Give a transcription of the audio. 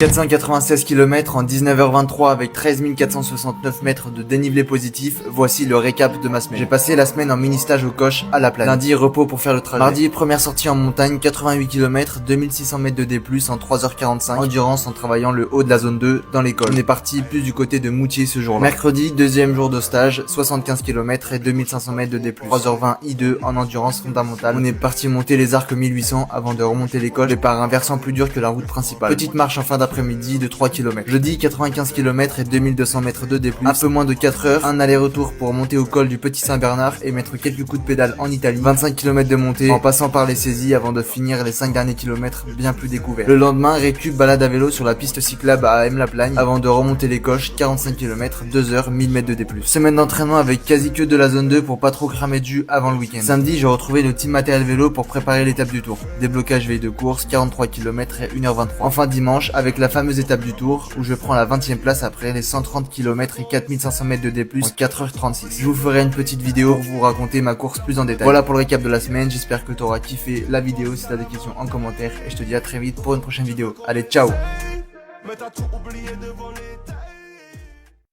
496 km en 19h23 avec 13 469 mètres de dénivelé positif, voici le récap de ma semaine. J'ai passé la semaine en mini-stage au Coche à la Plaine. Lundi, repos pour faire le trajet. Mardi, première sortie en montagne, 88 km, 2600 mètres de D+, en 3h45. Endurance en travaillant le haut de la zone 2 dans l'école. On est parti plus du côté de Moutier ce jour-là. Mercredi, deuxième jour de stage, 75 km et 2500 mètres de D+. 3h20 I2 en endurance fondamentale. On est parti monter les arcs 1800 avant de remonter l'école et par un versant plus dur que la route principale. Petite marche en fin d'après-midi de 3 km. Jeudi, 95 km et 2200 mètres de D+. Un peu moins de 4 heures, un aller-retour pour monter au col du Petit Saint-Bernard et mettre quelques coups de pédale en Italie. 25 km de montée en passant par les saisies avant de finir les 5 derniers kilomètres bien plus découverts. Le lendemain, récup balade à vélo sur la piste cyclable à M-la-Plagne avant de remonter les Coches, 45 km, 2 heures, 1000 mètres de D+. Semaine d'entraînement avec quasi que de la zone 2 pour pas trop cramer de jus avant le week-end. Samedi, j'ai retrouvé le team matériel vélo pour préparer l'étape du tour. Déblocage veille de course, 43 km et 1h23. Enfin dimanche, avec la fameuse étape du tour où je prends la 20e place après les 130 km et 4500 mètres de D+, en 4h36. Je vous ferai une petite vidéo pour vous raconter ma course plus en détail. Voilà pour le récap de la semaine, j'espère que tu auras kiffé la vidéo. Si tu as des questions en commentaire, et je te dis à très vite pour une prochaine vidéo. Allez, ciao! Mais t'as tout oublié devant les